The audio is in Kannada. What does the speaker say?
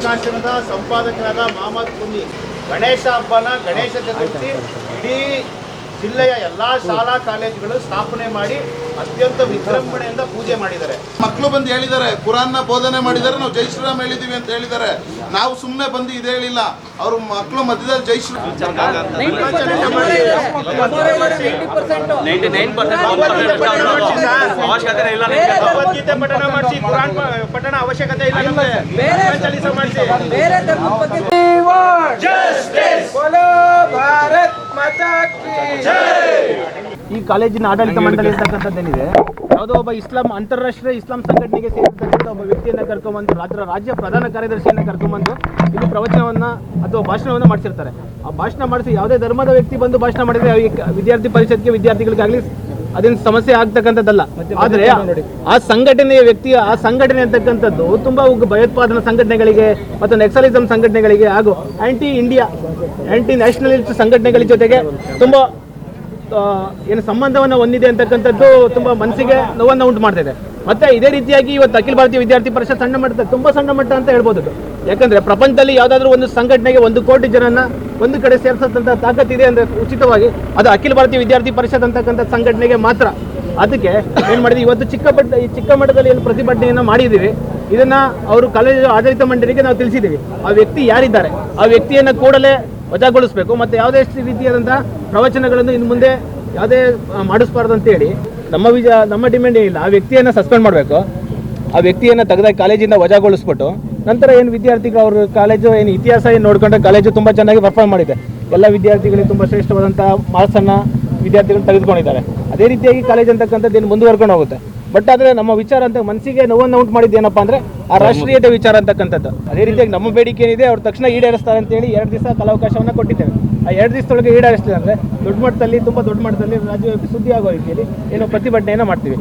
ಪ್ರಕಾಶನದ ಸಂಪಾದಕರಾದ ಮಹಮ್ಮದ್ ಕುನ್ನಿ ಗಣೇಶ ಹಬ್ಬನ ಗಣೇಶ ಚತುರ್ಥಿ ಇಡೀ ಜಿಲ್ಲೆಯ ಎಲ್ಲ ಶಾಲಾ ಕಾಲೇಜುಗಳು ಸ್ಥಾಪನೆ ಮಾಡಿ ಅತ್ಯಂತ ವಿಜೃಂಭಣೆಯಿಂದ ಪೂಜೆ ಮಾಡಿದ್ದಾರೆ. ಮಕ್ಕಳು ಬಂದು ಹೇಳಿದ್ದಾರೆ, ಕುರಾನ್ನ ಬೋಧನೆ ಮಾಡಿದ್ದಾರೆ, ನಾವು ಜೈ ಶ್ರೀರಾಮ್ ಹೇಳಿದೀವಿ ಅಂತ ಹೇಳಿದ್ದಾರೆ. ನಾವು ಸುಮ್ಮನೆ ಬಂದು ಇದು ಹೇಳಿಲ್ಲ, ಅವರು ಮಕ್ಕಳು ಮಧ್ಯದಲ್ಲಿ ಜೈ ಶ್ರೀರಾಮ್ ಭಗವದ್ಗೀತೆ ಪಠಣ ಮಾಡಿಸಿ, ಕುರಾನ್ ಪಠಣ ಅವಶ್ಯಕತೆ ಇಲ್ಲ. ಈ ಕಾಲೇಜಿನ ಆಡಳಿತ ಮಂಡಳಿ ಇರ್ತಕ್ಕಂಥದ್ದೇನಿದೆ, ಯಾವುದೋ ಒಬ್ಬ ಅಂತಾರಾಷ್ಟ್ರೀಯ ಇಸ್ಲಾಂ ಸಂಘಟನೆಗೆ ಸೇರಿರ್ತಕ್ಕಂಥ ಒಬ್ಬ ವ್ಯಕ್ತಿಯನ್ನು ಕರ್ಕೊಂಡ್ಬಂದು ರಾಜ್ಯ ಪ್ರಧಾನ ಕಾರ್ಯದರ್ಶಿಯನ್ನು ಕರ್ಕೊಂಡ್ಬಂದು ಇಲ್ಲಿ ಪ್ರವಚನವನ್ನು ಅಥವಾ ಭಾಷಣವನ್ನು ಮಾಡಿಸಿರ್ತಾರೆ. ಆ ಭಾಷಣ ಮಾಡಿಸಿ ಯಾವುದೇ ಧರ್ಮದ ವ್ಯಕ್ತಿ ಬಂದು ಭಾಷಣ ಮಾಡಿದರೆ ವಿದ್ಯಾರ್ಥಿ ಪರಿಷತ್ಗೆ ವಿದ್ಯಾರ್ಥಿಗಳಿಗಾಗಲಿ ಅದೇನು ಸಮಸ್ಯೆ ಆಗ್ತಕ್ಕಂಥದ್ದಲ್ಲ. ಆದರೆ ಆ ಸಂಘಟನೆಯ ವ್ಯಕ್ತಿ ಆ ಸಂಘಟನೆ ಅಂತಕ್ಕಂಥದ್ದು ತುಂಬ ಭಯೋತ್ಪಾದನಾ ಸಂಘಟನೆಗಳಿಗೆ ಮತ್ತು ನೆಕ್ಸಲಿಸಂ ಸಂಘಟನೆಗಳಿಗೆ ಹಾಗೂ ಆಂಟಿ ನ್ಯಾಷನಲಿಸ್ಟ್ ಸಂಘಟನೆಗಳ ಜೊತೆಗೆ ತುಂಬ ಏನು ಸಂಬಂಧವನ್ನು ಹೊಂದಿದೆ ಅಂತಕ್ಕಂಥದ್ದು ತುಂಬ ಮನಸ್ಸಿಗೆ ನೋವನ್ನು ಉಂಟು ಮಾಡ್ತಿದೆ. ಮತ್ತೆ ಇದೇ ರೀತಿಯಾಗಿ ಇವತ್ತು ಅಖಿಲ ಭಾರತೀಯ ವಿದ್ಯಾರ್ಥಿ ಪರಿಷತ್ ತುಂಬ ಸಣ್ಣ ಮಟ್ಟ ಅಂತ ಹೇಳ್ಬೋದು. ಯಾಕಂದ್ರೆ ಪ್ರಪಂಚದಲ್ಲಿ ಯಾವುದಾದ್ರೂ ಒಂದು ಸಂಘಟನೆಗೆ 1 ಕೋಟಿ ಜನನ ಒಂದು ಕಡೆ ಸೇರಿಸತಕ್ಕಂಥ ತಾಕತ್ತಿದೆ ಅಂದರೆ ಉಚಿತವಾಗಿ ಅದು ಅಖಿಲ ಭಾರತೀಯ ವಿದ್ಯಾರ್ಥಿ ಪರಿಷತ್ ಅಂತಕ್ಕಂಥ ಸಂಘಟನೆಗೆ ಮಾತ್ರ. ಅದಕ್ಕೆ ಏನು ಮಾಡಿದ್ವಿ, ಇವತ್ತು ಚಿಕ್ಕ ಮಟ್ಟದಲ್ಲಿ ಏನು ಪ್ರತಿಭಟನೆಯನ್ನು ಮಾಡಿದ್ದೀವಿ, ಇದನ್ನ ಅವರು ಕಾಲೇಜು ಆಡಳಿತ ಮಂಡಳಿಗೆ ನಾವು ತಿಳಿಸಿದ್ದೀವಿ. ಆ ವ್ಯಕ್ತಿ ಯಾರಿದ್ದಾರೆ ಆ ವ್ಯಕ್ತಿಯನ್ನು ಕೂಡಲೇ ವಜಾಗೊಳಿಸಬೇಕು, ಮತ್ತು ಯಾವುದೇ ರೀತಿಯಾದಂಥ ಪ್ರವಚನಗಳನ್ನು ಇನ್ನು ಮುಂದೆ ಯಾವುದೇ ಮಾಡಿಸ್ಬಾರ್ದು ಅಂತೇಳಿ ನಮ್ಮ ಡಿಮ್ಯಾಂಡ್ ಏನಿಲ್ಲ. ಆ ವ್ಯಕ್ತಿಯನ್ನು ಸಸ್ಪೆಂಡ್ ಮಾಡಬೇಕು, ಆ ವ್ಯಕ್ತಿಯನ್ನು ತೆಗೆದ ಕಾಲೇಜಿಂದ ವಜಾಗೊಳಿಸ್ಬಿಟ್ಟು ನಂತರ ಏನು ವಿದ್ಯಾರ್ಥಿಗಳು ಅವ್ರ ಕಾಲೇಜು ಏನು ಇತಿಹಾಸ ಏನು ನೋಡಿಕೊಂಡ್ರೆ ಕಾಲೇಜು ತುಂಬ ಚೆನ್ನಾಗಿ ಪರ್ಫಾರ್ಮ್ ಮಾಡಿದೆ. ಎಲ್ಲ ವಿದ್ಯಾರ್ಥಿಗಳಿಗೆ ತುಂಬ ಶ್ರೇಷ್ಠವಾದಂಥ ಮಾರ್ಕ್ಸನ್ನು ವಿದ್ಯಾರ್ಥಿಗಳು ತೆಗೆದುಕೊಂಡಿದ್ದಾರೆ. ಅದೇ ರೀತಿಯಾಗಿ ಕಾಲೇಜ್ ಅಂತಕ್ಕಂಥದ್ದು ಏನು ಮುಂದುವರ್ಕೊಂಡು ಹೋಗುತ್ತೆ. ಬಟ್ ಆದರೆ ನಮ್ಮ ವಿಚಾರ ಅಂತ ಮನಸ್ಸಿಗೆ ನೋವನ್ನು ಉಂಟು ಮಾಡಿದ್ದೇನಪ್ಪ ಅಂದರೆ ಆ ರಾಷ್ಟ್ರೀಯತೆ ವಿಚಾರ ಅಂತಕ್ಕಂಥದ್ದು. ಅದೇ ರೀತಿಯಾಗಿ ನಮ್ಮ ಬೇಡಿಕೆ ಏನಿದೆ ಅವ್ರು ತಕ್ಷಣ ಈಡೇರಿಸ್ತಾರೆ ಅಂತೇಳಿ 2 ದಿವಸ ಕಾಲಾವಕಾಶವನ್ನು ಕೊಟ್ಟಿದ್ದೇವೆ. ಆ 2 ದಿವಸದೊಳಗೆ ಈಡೇರಿಸಲಿಲ್ಲ ಅಂದರೆ ತುಂಬ ದೊಡ್ಡ ಮಟ್ಟದಲ್ಲಿ ರಾಜ್ಯವ್ಯಾಪಿ ಸುದ್ದಿ ಆಗೋ ರೀತಿಯಲ್ಲಿ ಏನೋ ಪ್ರತಿಭಟನೆಯನ್ನು ಮಾಡ್ತೀವಿ.